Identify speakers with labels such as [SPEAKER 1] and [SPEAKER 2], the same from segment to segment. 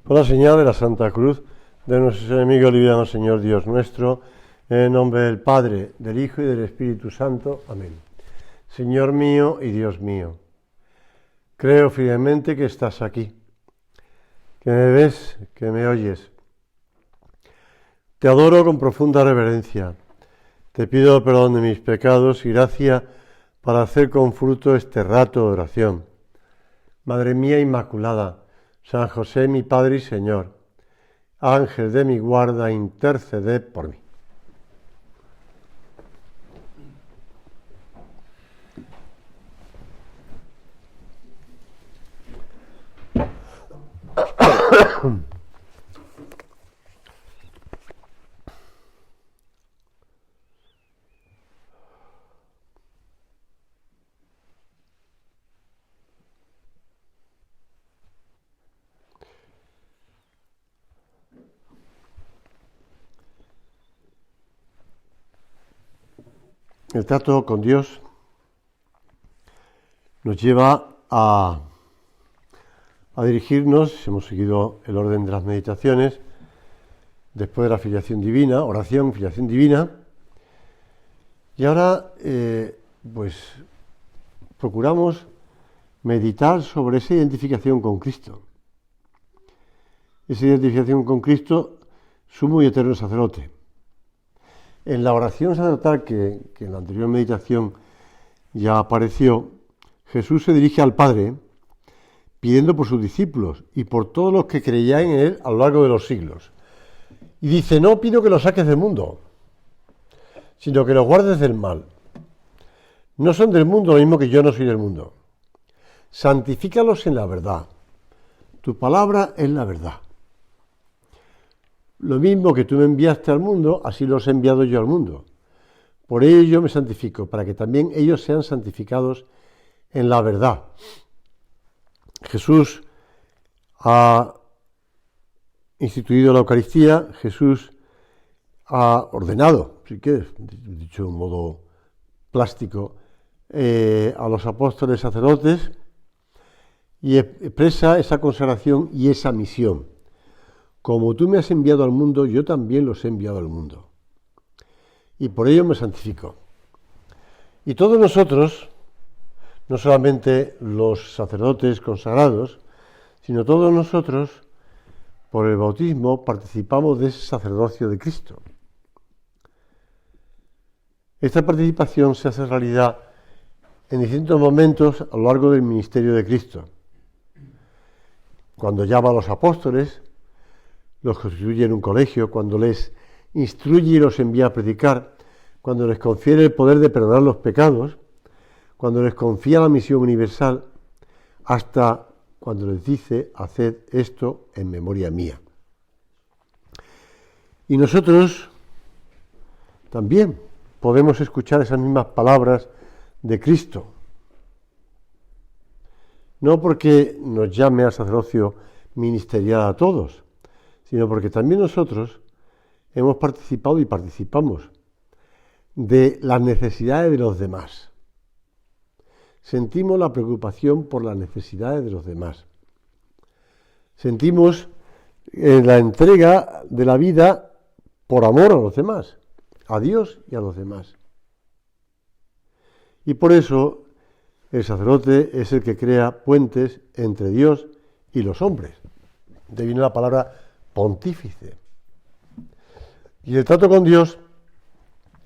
[SPEAKER 1] Por la señal de la Santa Cruz de nuestros enemigos, líbranos, Señor Dios nuestro, en el nombre del Padre, del Hijo y del Espíritu Santo. Amén. Señor mío y Dios mío, creo firmemente que estás aquí, que me ves, que me oyes. Te adoro con profunda reverencia. Te pido perdón de mis pecados y gracia para hacer con fruto este rato de oración. Madre mía Inmaculada, San José mi Padre y Señor, Ángel de mi guarda, interceded por mí. El trato con Dios nos lleva a dirigirnos, hemos seguido el orden de las meditaciones, después de la filiación divina, oración, filiación divina, y ahora pues procuramos meditar sobre esa identificación con Cristo. Esa identificación con Cristo, sumo y eterno sacerdote. En la oración sacerdotal que en la anterior meditación ya apareció, Jesús se dirige al Padre pidiendo por sus discípulos y por todos los que creían en Él a lo largo de los siglos. Y dice, no pido que los saques del mundo, sino que los guardes del mal. No son del mundo lo mismo que yo no soy del mundo. Santifícalos en la verdad. Tu palabra es la verdad. Lo mismo que tú me enviaste al mundo, así los he enviado yo al mundo. Por ello yo me santifico, para que también ellos sean santificados en la verdad. Jesús ha instituido la Eucaristía, Jesús ha ordenado, si quieres, dicho de un modo plástico, a los apóstoles sacerdotes y expresa esa consagración y esa misión. Como tú me has enviado al mundo, yo también los he enviado al mundo. Y por ello me santifico. Y todos nosotros, no solamente los sacerdotes consagrados, sino todos nosotros, por el bautismo, participamos de ese sacerdocio de Cristo. Esta participación se hace realidad en distintos momentos a lo largo del ministerio de Cristo. Cuando llama a los apóstoles, los constituye en un colegio, cuando les instruye y los envía a predicar, cuando les confiere el poder de perdonar los pecados, cuando les confía la misión universal, hasta cuando les dice, haced esto en memoria mía. Y nosotros también podemos escuchar esas mismas palabras de Cristo, no porque nos llame al sacerdocio ministerial a todos, sino porque también nosotros hemos participado y participamos de las necesidades de los demás. Sentimos la preocupación por las necesidades de los demás. Sentimos la entrega de la vida por amor a los demás, a Dios y a los demás. Y por eso el sacerdote es el que crea puentes entre Dios y los hombres. De ahí viene la palabra pontífice. Y el trato con Dios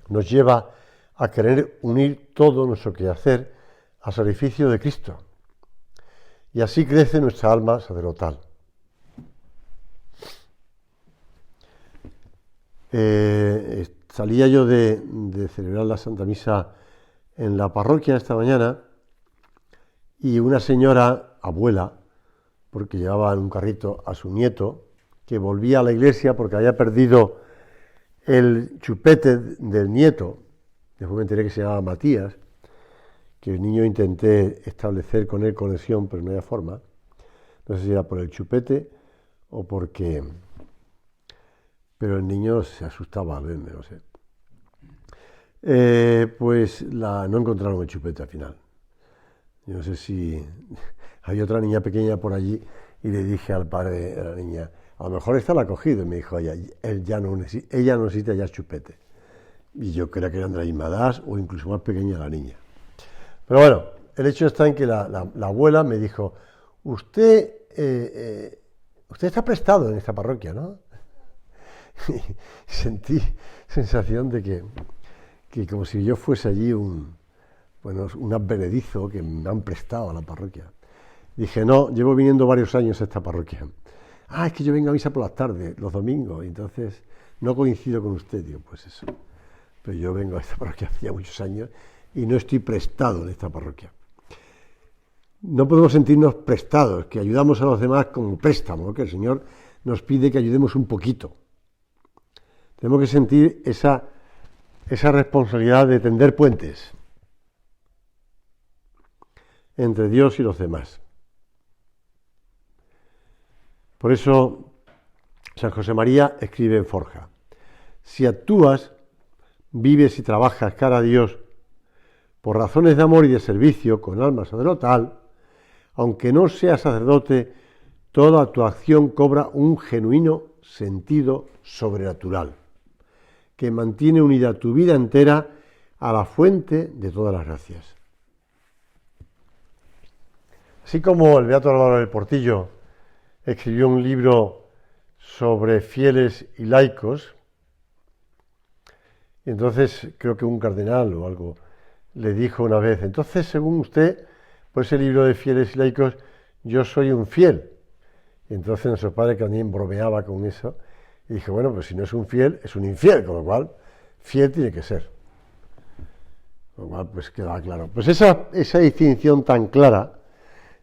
[SPEAKER 1] nos lleva a querer unir todo nuestro quehacer al sacrificio de Cristo. Y así crece nuestra alma sacerdotal. Salía yo de celebrar la Santa Misa en la parroquia esta mañana y una señora, abuela, porque llevaba en un carrito a su nieto, que volvía a la iglesia porque había perdido el chupete del nieto. Después me enteré que se llamaba Matías, que el niño intenté establecer con él conexión, pero no había forma. No sé si era por el chupete o porque... Pero el niño se asustaba al verme, no sé. No encontraron el chupete al final. Yo no sé si había otra niña pequeña por allí Y le dije al padre de la niña, a lo mejor está la cogido. Y me dijo, ella no necesita ya chupete. Y yo creo que eran de la misma edad o incluso más pequeña la niña. Pero bueno, el hecho está en que la abuela me dijo, usted está prestado en esta parroquia, ¿no? Y sentí sensación de que como si yo fuese allí un advenedizo que me han prestado a la parroquia. Dije, no, llevo viniendo varios años a esta parroquia. Ah, es que yo vengo a misa por las tardes, los domingos, y entonces no coincido con usted. Digo, pues eso. Pero yo vengo a esta parroquia hace ya muchos años y no estoy prestado en esta parroquia. No podemos sentirnos prestados, que ayudamos a los demás con préstamo, ¿no? Que el Señor nos pide que ayudemos un poquito. Tenemos que sentir esa responsabilidad de tender puentes entre Dios y los demás. Por eso San José María escribe en Forja, si actúas, vives y trabajas cara a Dios por razones de amor y de servicio con alma sacerdotal, aunque no seas sacerdote, toda tu acción cobra un genuino sentido sobrenatural, que mantiene unida tu vida entera a la fuente de todas las gracias. Así como el beato Álvaro del Portillo escribió un libro sobre fieles y laicos, y entonces creo que un cardenal o algo le dijo una vez, entonces según usted, por ese libro de fieles y laicos, yo soy un fiel. Y entonces nuestro padre también bromeaba con eso, y dije, bueno, pues si no es un fiel, es un infiel, con lo cual, fiel tiene que ser. Con lo cual, pues queda claro. Pues esa distinción tan clara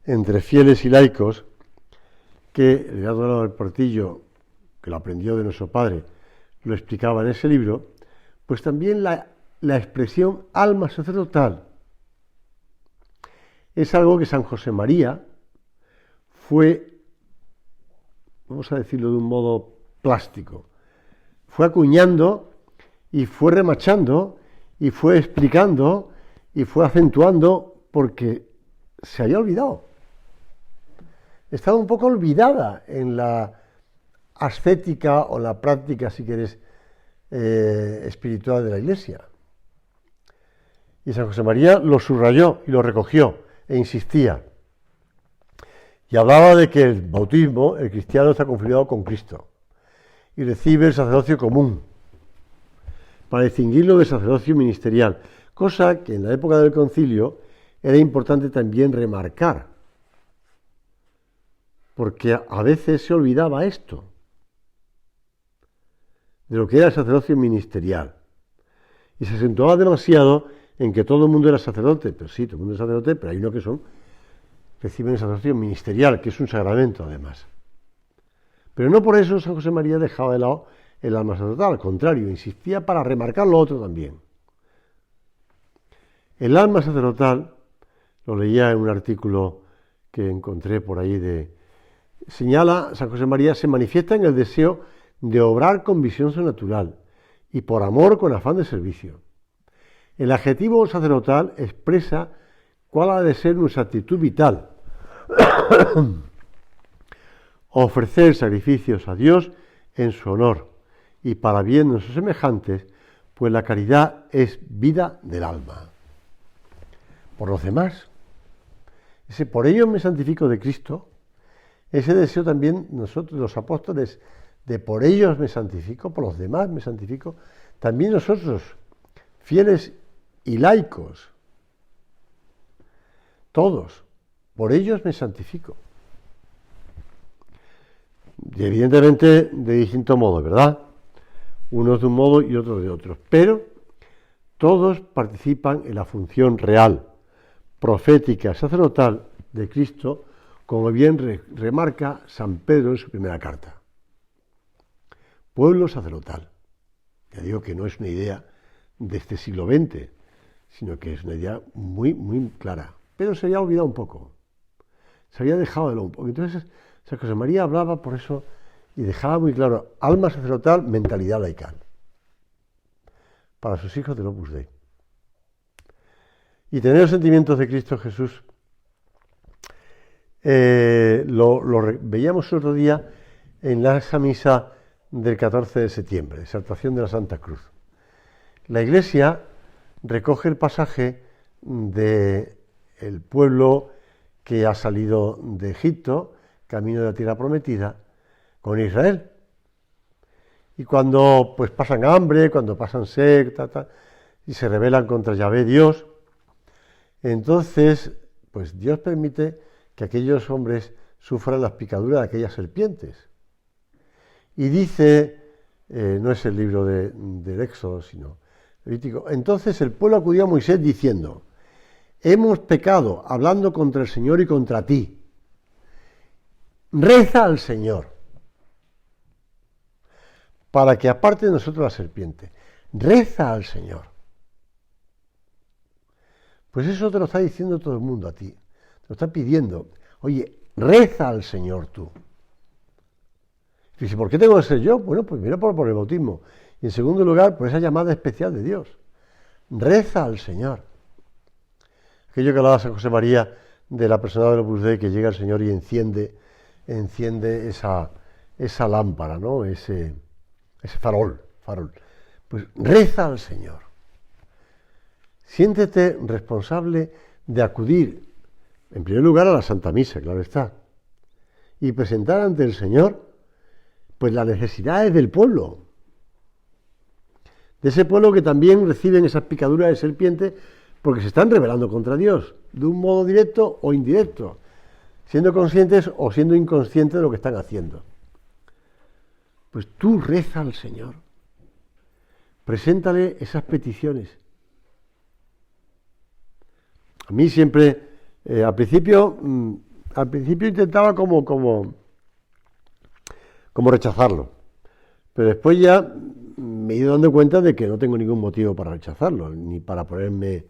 [SPEAKER 1] entre fieles y laicos, que el beato Álvaro del Portillo, que lo aprendió de nuestro padre, lo explicaba en ese libro, pues también la expresión alma sacerdotal es algo que San José María fue, vamos a decirlo de un modo plástico, fue acuñando y fue remachando y fue explicando y fue acentuando porque se había olvidado. Estaba un poco olvidada en la ascética o la práctica, si quieres, espiritual de la Iglesia. Y San José María lo subrayó y lo recogió e insistía. Y hablaba de que el bautismo, el cristiano está configurado con Cristo y recibe el sacerdocio común para distinguirlo del sacerdocio ministerial, cosa que en la época del concilio era importante también remarcar, porque a veces se olvidaba esto, de lo que era el sacerdocio ministerial, y se acentuaba demasiado en que todo el mundo era sacerdote, pero sí, todo el mundo es sacerdote, pero hay uno que reciben el sacerdocio ministerial, que es un sacramento además. Pero no por eso San José María dejaba de lado el alma sacerdotal, al contrario, insistía para remarcar lo otro también. El alma sacerdotal, lo leía en un artículo que encontré por ahí señala, San José María se manifiesta en el deseo de obrar con visión sobrenatural y por amor con afán de servicio. El adjetivo sacerdotal expresa cuál ha de ser nuestra actitud vital. Ofrecer sacrificios a Dios en su honor y para bien de nuestros semejantes, pues la caridad es vida del alma. Por los demás, ese por ellos me santifico de Cristo, ese deseo también nosotros los apóstoles de por ellos me santifico, por los demás me santifico, también nosotros, fieles y laicos, todos, por ellos me santifico. Y evidentemente de distinto modo, ¿verdad? Unos de un modo y otros de otro, pero todos participan en la función real, profética, sacerdotal de Cristo, como bien remarca San Pedro en su primera carta. Pueblo sacerdotal. Ya digo que no es una idea de este siglo XX, sino que es una idea muy, muy clara. Pero se había olvidado un poco. Se había dejado de lado un poco. Entonces, San José María hablaba por eso y dejaba muy claro, alma sacerdotal, mentalidad laical. Para sus hijos del Opus Dei. Y tener los sentimientos de Cristo Jesús Veíamos otro día en esa misa del 14 de septiembre, exaltación de la Santa Cruz. La Iglesia recoge el pasaje de el pueblo que ha salido de Egipto, camino de la tierra prometida, con Israel. Y cuando pues pasan hambre, cuando pasan sed, y se rebelan contra Yahvé Dios, entonces pues Dios permite que aquellos hombres sufran las picaduras de aquellas serpientes. Y dice, no es el libro del Éxodo, sino Levítico, entonces el pueblo acudió a Moisés diciendo, hemos pecado hablando contra el Señor y contra ti. Reza al Señor para que aparte de nosotros la serpiente. Reza al Señor. Pues eso te lo está diciendo todo el mundo a ti. Te lo está pidiendo. Oye, reza al Señor tú. Y dice, ¿por qué tengo que ser yo? Bueno, pues mira por el bautismo. Y en segundo lugar, por esa llamada especial de Dios. Reza al Señor. Aquello que hablaba San José María de la persona del Opus Dei, que llega el Señor y enciende esa lámpara, ¿no? Ese farol. Pues reza al Señor. Siéntete responsable de acudir, en primer lugar, a la Santa Misa, claro está, y presentar ante el Señor pues las necesidades del pueblo, de ese pueblo que también reciben esas picaduras de serpiente porque se están rebelando contra Dios, de un modo directo o indirecto, siendo conscientes o siendo inconscientes de lo que están haciendo. Pues tú reza al Señor, preséntale esas peticiones. A mí siempre, al principio intentaba como rechazarlo, pero después ya me he ido dando cuenta de que no tengo ningún motivo para rechazarlo, ni para ponerme...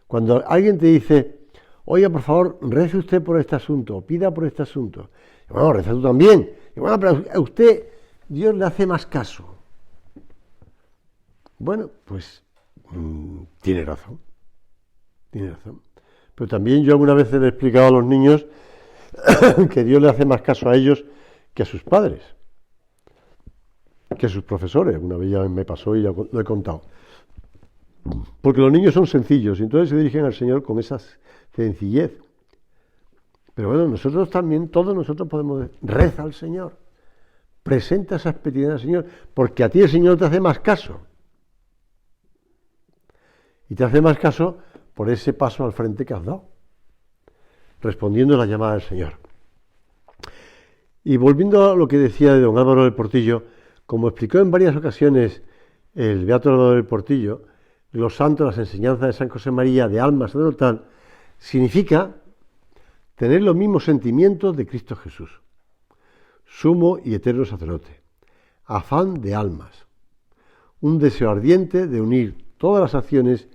[SPEAKER 1] Cuando alguien te dice, oiga, por favor, rece usted por este asunto, pida por este asunto, y bueno, reza tú también, y bueno, pero a usted Dios le hace más caso. Bueno, pues tiene razón. Pero también yo alguna vez le he explicado a los niños que Dios le hace más caso a ellos que a sus padres, que a sus profesores. Una vez ya me pasó y ya lo he contado. Porque los niños son sencillos y entonces se dirigen al Señor con esa sencillez. Pero bueno, nosotros también, todos nosotros podemos reza al Señor. Presenta esas peticiones al Señor, porque a ti el Señor te hace más caso. Y te hace más caso por ese paso al frente que has dado, respondiendo a la llamada del Señor. Y volviendo a lo que decía de don Álvaro del Portillo, como explicó en varias ocasiones el beato Álvaro del Portillo, los santos, las enseñanzas de San José María de alma sacerdotal, significa tener los mismos sentimientos de Cristo Jesús, sumo y eterno sacerdote, afán de almas, un deseo ardiente de unir todas las acciones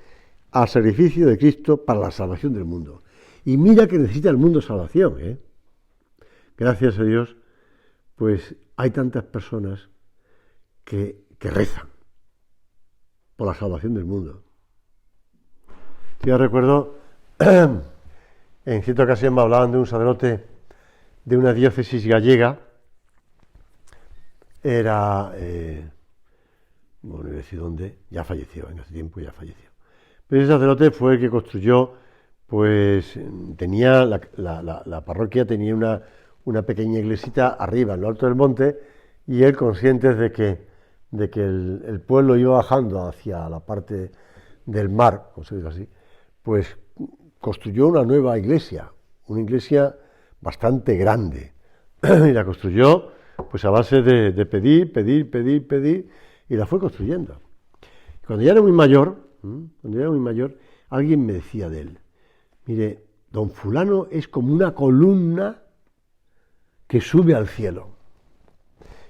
[SPEAKER 1] al sacrificio de Cristo para la salvación del mundo. Y mira que necesita el mundo salvación, ¿eh? Gracias a Dios, pues hay tantas personas que rezan por la salvación del mundo. Yo recuerdo, en cierta ocasión me hablaban de un sacerdote de una diócesis gallega, era, bueno, no decir dónde, ya falleció, en ese tiempo ya falleció. Pero ese sacerdote fue el que construyó, pues tenía, la parroquia tenía una pequeña iglesita arriba, en lo alto del monte, y él, consciente de que el pueblo iba bajando hacia la parte del mar, como se dice así, pues construyó una nueva iglesia, una iglesia bastante grande, y la construyó pues a base de pedir, y la fue construyendo. Cuando ya era muy mayor, alguien me decía de él, mire, don fulano es como una columna que sube al cielo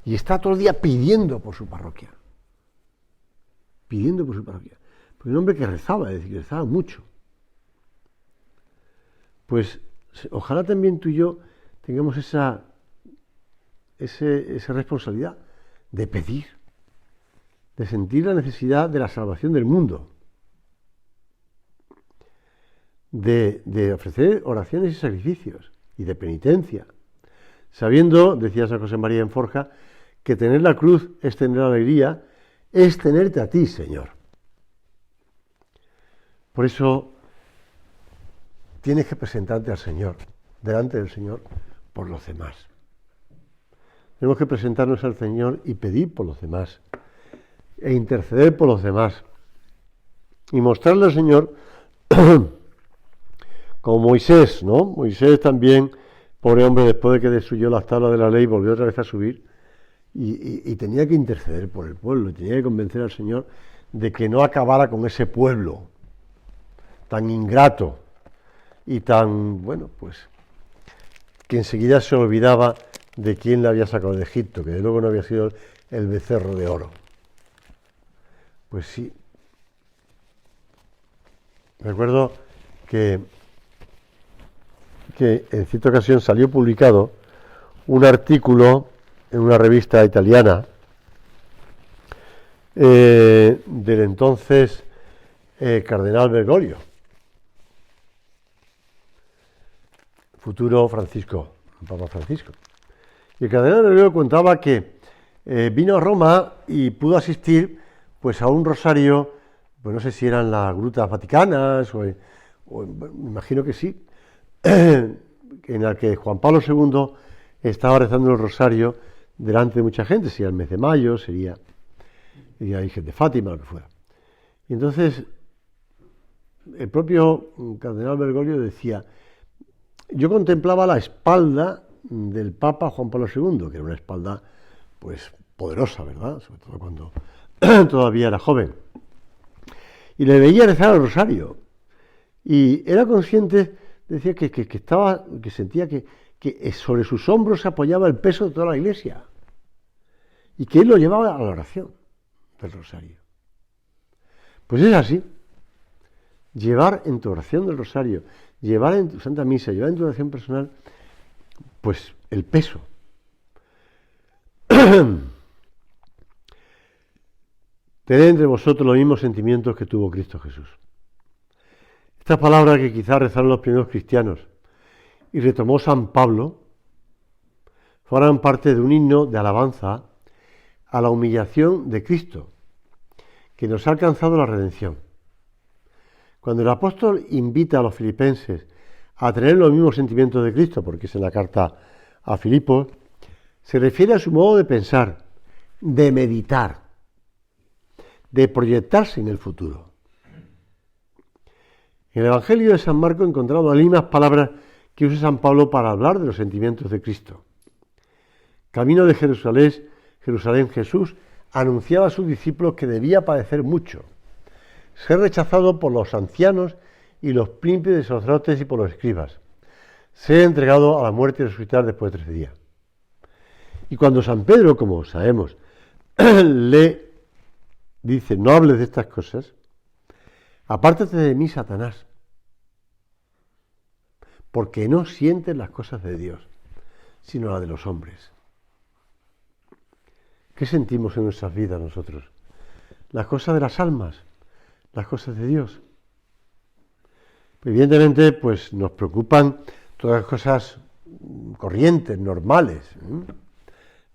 [SPEAKER 1] y está todo el día pidiendo por su parroquia. Porque un hombre que rezaba, es decir, que rezaba mucho. Pues ojalá también tú y yo tengamos esa responsabilidad de pedir, de sentir la necesidad de la salvación del mundo, de ofrecer oraciones y sacrificios. y de penitencia, sabiendo, decía San José María en Forja, que tener la cruz es tener alegría, es tenerte a ti, Señor. Por eso tienes que presentarte al Señor, delante del Señor, por los demás. Tenemos que presentarnos al Señor y pedir por los demás, e interceder por los demás, y mostrarle al Señor, como Moisés, ¿no? Moisés también, pobre hombre, después de que destruyó las tablas de la ley, volvió otra vez a subir, y tenía que interceder por el pueblo, y tenía que convencer al Señor de que no acabara con ese pueblo tan ingrato y tan, bueno, pues, que enseguida se olvidaba de quién le había sacado de Egipto, que de luego no había sido el becerro de oro. Pues sí. Recuerdo que en cierta ocasión salió publicado un artículo en una revista italiana del entonces cardenal Bergoglio, futuro Francisco, Papa Francisco. Y el cardenal Bergoglio contaba que vino a Roma y pudo asistir pues a un rosario, pues no sé si eran las grutas vaticanas me imagino que sí, en el que Juan Pablo II estaba rezando el rosario delante de mucha gente, sería el mes de mayo, sería la Virgen de Fátima, lo que fuera. Y entonces el propio cardenal Bergoglio decía: yo contemplaba la espalda del Papa Juan Pablo II, que era una espalda pues poderosa, ¿verdad? Sobre todo cuando todavía era joven. Y le veía rezar el rosario. Y era consciente, decía que sentía que sobre sus hombros se apoyaba el peso de toda la Iglesia. Y que él lo llevaba a la oración del rosario. Pues es así. Llevar en tu oración del rosario, llevar en tu Santa Misa, llevar en tu oración personal, pues el peso. Tened entre vosotros los mismos sentimientos que tuvo Cristo Jesús. Estas palabras que quizás rezaron los primeros cristianos y retomó San Pablo, forman parte de un himno de alabanza a la humillación de Cristo, que nos ha alcanzado la redención. Cuando el apóstol invita a los filipenses a tener los mismos sentimientos de Cristo, porque es en la carta a Filipos, se refiere a su modo de pensar, de meditar, de proyectarse en el futuro. En el Evangelio de San Marcos encontramos las mismas palabras que usa San Pablo para hablar de los sentimientos de Cristo. Camino de Jerusalén, Jesús anunciaba a sus discípulos que debía padecer mucho, ser rechazado por los ancianos y los príncipes de sacerdotes y por los escribas, ser entregado a la muerte y resucitar después de 3 días. Y cuando San Pedro, como sabemos, le dice: no hables de estas cosas, apártate de mí, Satanás, porque no sientes las cosas de Dios, sino las de los hombres. ¿Qué sentimos en nuestras vidas nosotros? Las cosas de las almas, las cosas de Dios. Evidentemente, pues nos preocupan todas las cosas corrientes, normales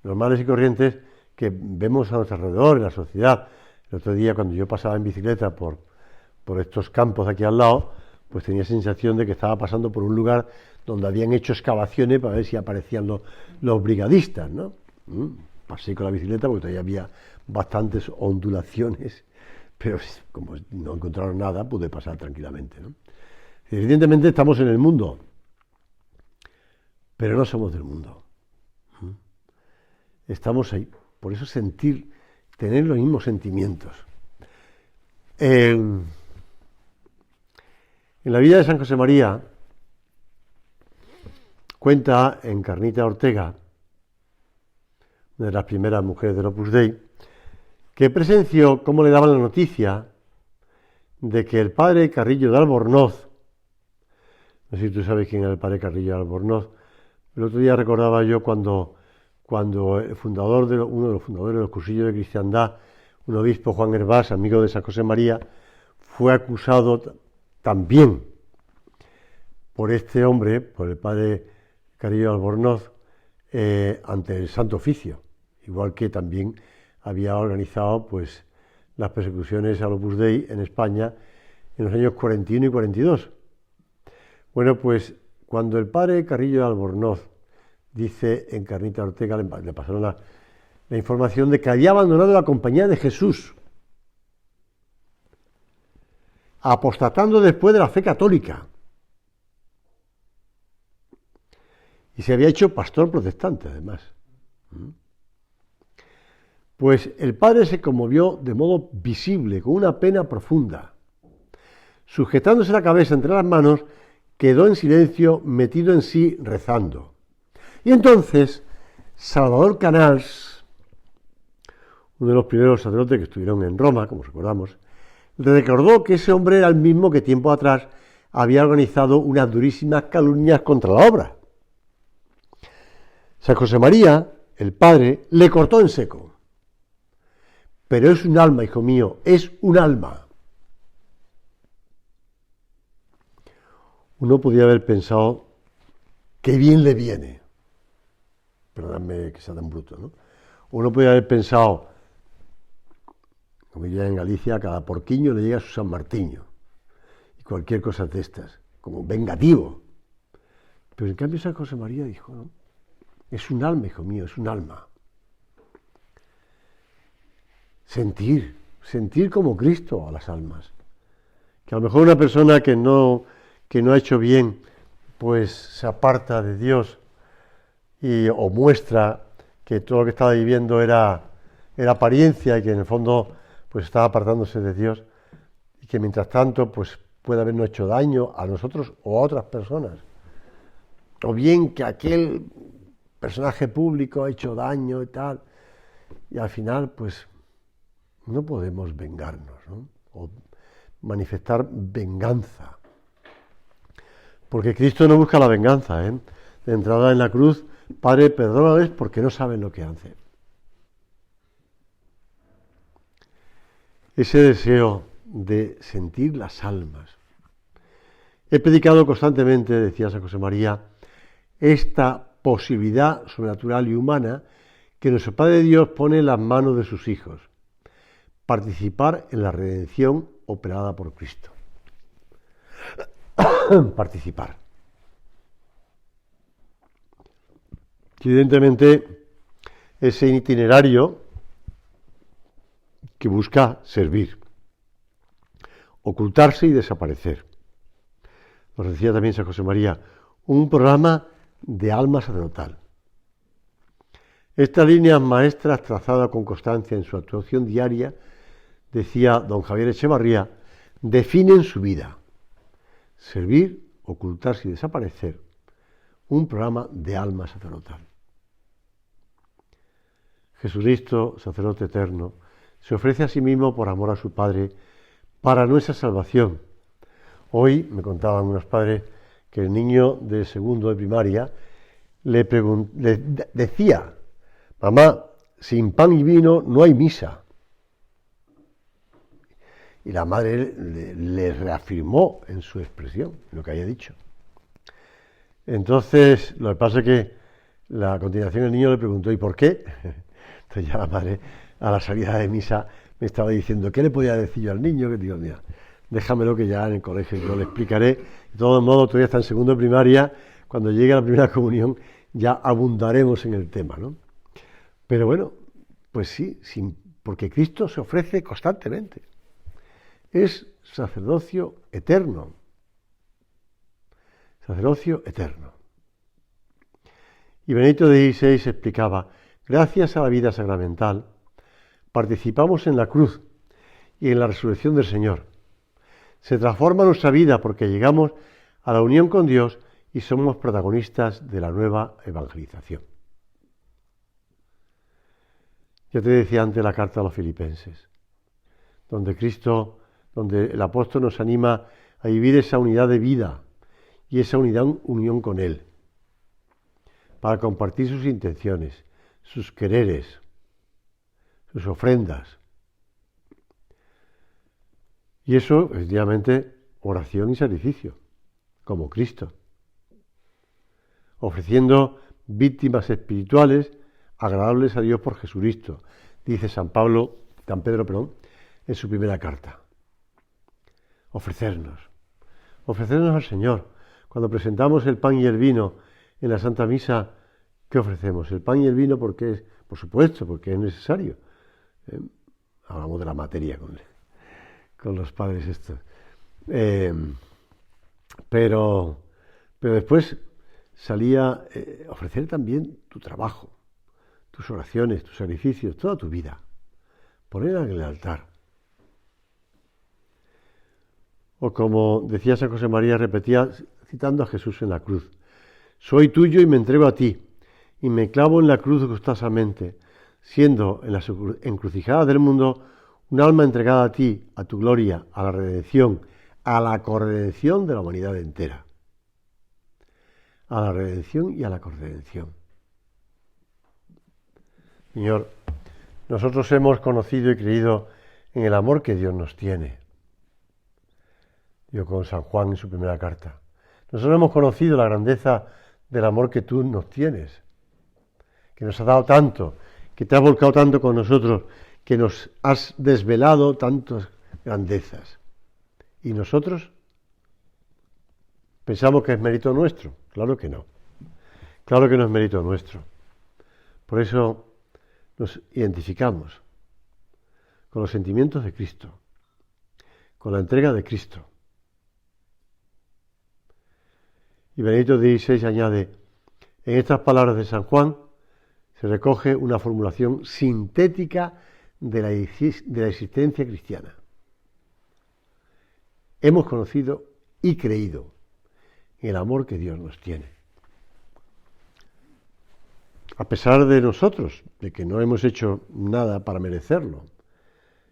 [SPEAKER 1] y corrientes que vemos a nuestro alrededor, en la sociedad. El otro día, cuando yo pasaba en bicicleta por estos campos de aquí al lado, pues tenía sensación de que estaba pasando por un lugar donde habían hecho excavaciones para ver si aparecían los brigadistas, ¿no? Pasé con la bicicleta porque todavía había bastantes ondulaciones, pero como no encontraron nada, pude pasar tranquilamente, ¿no? Evidentemente estamos en el mundo, pero no somos del mundo. Estamos ahí, por eso tener los mismos sentimientos. En la vida de San José María, cuenta Encarnita Ortega, una de las primeras mujeres del Opus Dei, que presenció cómo le daban la noticia de que el padre Carrillo de Albornoz, no sé si tú sabes quién era el padre Carrillo de Albornoz, el otro día recordaba yo cuando uno de los fundadores de los cursillos de cristiandad, un obispo, Juan Hervás, amigo de San José María, fue acusado también por este hombre, por el padre Carrillo de Albornoz ante el Santo Oficio, igual que también había organizado pues las persecuciones al Opus Dei en España en los años 41 y 42. Bueno, pues cuando el padre Carrillo de Albornoz dice en Carnita Ortega, le pasaron la información de que había abandonado la compañía de Jesús, apostatando después de la fe católica, y se había hecho pastor protestante además. Pues el padre se conmovió de modo visible, con una pena profunda. Sujetándose la cabeza entre las manos, quedó en silencio, metido en sí, rezando. Y entonces, Salvador Canals, uno de los primeros sacerdotes que estuvieron en Roma, como recordamos, le recordó que ese hombre era el mismo que tiempo atrás había organizado unas durísimas calumnias contra la obra. San José María, el padre, le cortó en seco. Pero es un alma, hijo mío, es un alma. Uno podría haber pensado, qué bien le viene. Perdóname que sea tan bruto, ¿no? Uno podría haber pensado, como diría en Galicia, cada porquiño le llega a su San Martiño. Y cualquier cosa de estas, como vengativo. Pero en cambio San José María dijo, ¿no? Es un alma, hijo mío, es un alma. Sentir como Cristo a las almas. Que a lo mejor una persona que no ha hecho bien, pues se aparta de Dios o muestra que todo lo que estaba viviendo era apariencia y que en el fondo pues estaba apartándose de Dios y que mientras tanto pues puede habernos hecho daño a nosotros o a otras personas. O bien que aquel personaje público ha hecho daño y tal, y al final pues no podemos vengarnos, ¿no? O manifestar venganza. Porque Cristo no busca la venganza, ¿eh? De entrada en la cruz, Padre, perdónales porque no saben lo que hacen. Ese deseo de sentir las almas. He predicado constantemente, decía San José María, esta posibilidad sobrenatural y humana que nuestro Padre Dios pone en las manos de sus hijos. Participar en la redención operada por Cristo. Participar. Y evidentemente, ese itinerario que busca servir, ocultarse y desaparecer. Nos decía también San José María, un programa de alma sacerdotal. Estas líneas maestras trazadas con constancia en su actuación diaria, decía don Javier Echevarría, definen su vida. Servir, ocultarse y desaparecer. Un programa de alma sacerdotal. Jesucristo, sacerdote eterno, se ofrece a sí mismo por amor a su Padre para nuestra salvación. Hoy me contaban unos padres que el niño de segundo de primaria le decía, mamá, sin pan y vino no hay misa. Y la madre le reafirmó en su expresión lo que había dicho. Entonces, lo que pasa es que a continuación el niño le preguntó, ¿y por qué? Entonces ya la madre, a la salida de misa, me estaba diciendo, ¿qué le podía decir yo al niño? Que digo, mira, déjamelo que ya en el colegio yo le explicaré. De todos modos, todavía está en segundo de primaria, cuando llegue a la primera comunión ya abundaremos en el tema, ¿no? Pero bueno, pues sí, porque Cristo se ofrece constantemente. Es sacerdocio eterno. Sacerdocio eterno. Y Benedicto XVI explicaba, gracias a la vida sacramental, participamos en la cruz y en la resurrección del Señor. Se transforma nuestra vida porque llegamos a la unión con Dios y somos protagonistas de la nueva evangelización. Ya te decía antes la carta a los Filipenses, donde el apóstol nos anima a vivir esa unidad de vida y esa unión con Él, para compartir sus intenciones, sus quereres, sus ofrendas. Y eso, efectivamente, oración y sacrificio, como Cristo. ofreciendo víctimas espirituales agradables a Dios por Jesucristo, dice San Pedro, en su primera carta. Ofrecernos al Señor. Cuando presentamos el pan y el vino en la Santa Misa, ¿qué ofrecemos? El pan y el vino porque es necesario. Hablamos de la materia con los padres estos. Pero después salía ofrecer también tu trabajo, tus oraciones, tus sacrificios, toda tu vida. Ponerla en el altar. O como decía San José María, repetía citando a Jesús en la cruz: soy tuyo y me entrego a ti, y me clavo en la cruz gustosamente, siendo en la encrucijada del mundo un alma entregada a ti, a tu gloria, a la redención, a la corredención de la humanidad entera. A la redención y a la corredención. Señor, nosotros hemos conocido y creído en el amor que Dios nos tiene. Yo con San Juan en su primera carta. Nosotros hemos conocido la grandeza del amor que tú nos tienes, que nos has dado tanto, que te has volcado tanto con nosotros, que nos has desvelado tantas grandezas. ¿Y nosotros? ¿Pensamos que es mérito nuestro? Claro que no. Claro que no es mérito nuestro. Por eso nos identificamos con los sentimientos de Cristo, con la entrega de Cristo. Y Benedicto XVI añade: en estas palabras de San Juan se recoge una formulación sintética de la existencia cristiana. Hemos conocido y creído en el amor que Dios nos tiene. A pesar de nosotros, de que no hemos hecho nada para merecerlo,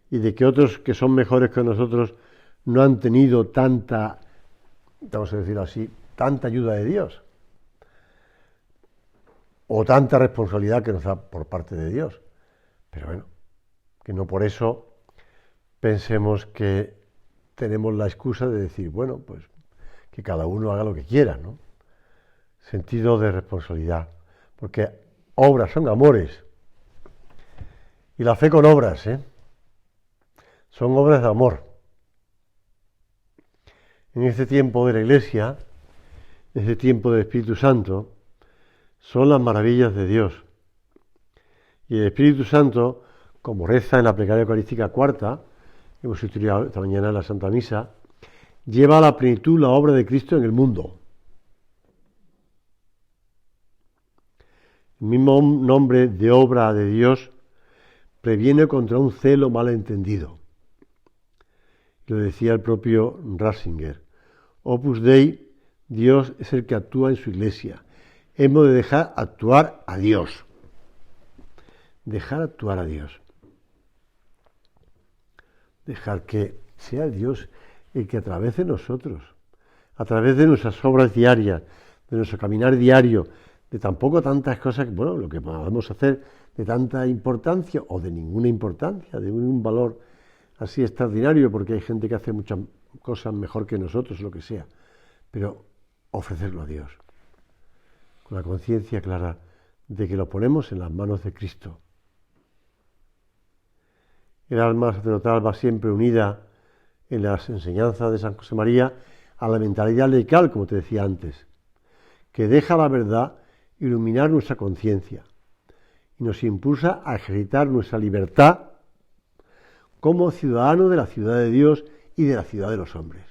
[SPEAKER 1] y de que otros que son mejores que nosotros no han tenido tanta, vamos a decirlo así, tanta ayuda de Dios, o tanta responsabilidad que nos da por parte de Dios. Pero bueno, que no por eso pensemos que tenemos la excusa de decir, bueno, pues que cada uno haga lo que quiera, ¿no? Sentido de responsabilidad, porque obras son amores, y la fe con obras, son obras de amor. En este tiempo de la Iglesia, en este tiempo del Espíritu Santo, son las maravillas de Dios. Y el Espíritu Santo, como reza en la plegaria eucarística cuarta, que hemos estudiado esta mañana en la Santa Misa, lleva a la plenitud la obra de Cristo en el mundo. El mismo nombre de obra de Dios previene contra un celo malentendido. Lo decía el propio Ratzinger. Opus Dei, Dios es el que actúa en su Iglesia. Hemos de dejar actuar a Dios. Dejar actuar a Dios. Dejar que sea Dios el que a través de nosotros, a través de nuestras obras diarias, de nuestro caminar diario, de tampoco tantas cosas, bueno, lo que podamos hacer de tanta importancia o de ninguna importancia, de un valor así extraordinario, porque hay gente que hace muchas cosas mejor que nosotros, lo que sea, pero ofrecerlo a Dios, con la conciencia clara de que lo ponemos en las manos de Cristo. El alma sacerdotal va siempre unida en las enseñanzas de San José María a la mentalidad laical, como te decía antes, que deja la verdad iluminar nuestra conciencia y nos impulsa a ejercitar nuestra libertad como ciudadano de la ciudad de Dios y de la ciudad de los hombres.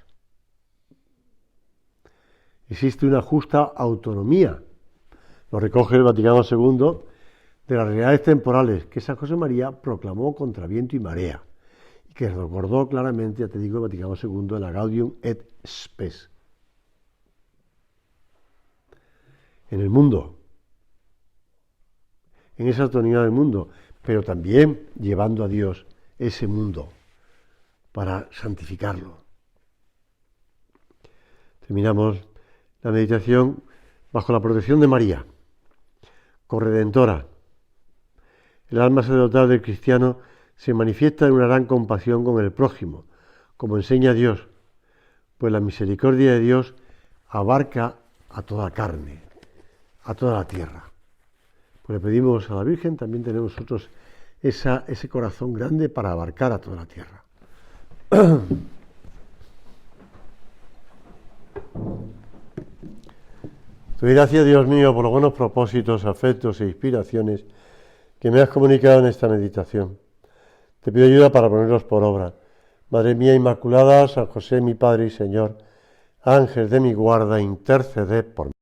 [SPEAKER 1] Existe una justa autonomía, lo recoge el Vaticano II, de las realidades temporales que San José María proclamó contra viento y marea, y que recordó claramente, ya te digo, el Vaticano II en la Gaudium et Spes. En el mundo, en esa autonomía del mundo, pero también llevando a Dios ese mundo para santificarlo. Terminamos la meditación bajo la protección de María, corredentora. El alma sacerdotal del cristiano se manifiesta en una gran compasión con el prójimo, como enseña Dios, pues la misericordia de Dios abarca a toda carne. a toda la tierra. Pues le pedimos a la Virgen, también tenemos nosotros ese corazón grande para abarcar a toda la tierra. Te doy gracias, Dios mío, por los buenos propósitos, afectos e inspiraciones que me has comunicado en esta meditación. Te pido ayuda para ponerlos por obra. Madre mía Inmaculada, San José, mi Padre y Señor, Ángel de mi guarda, interceded por mí.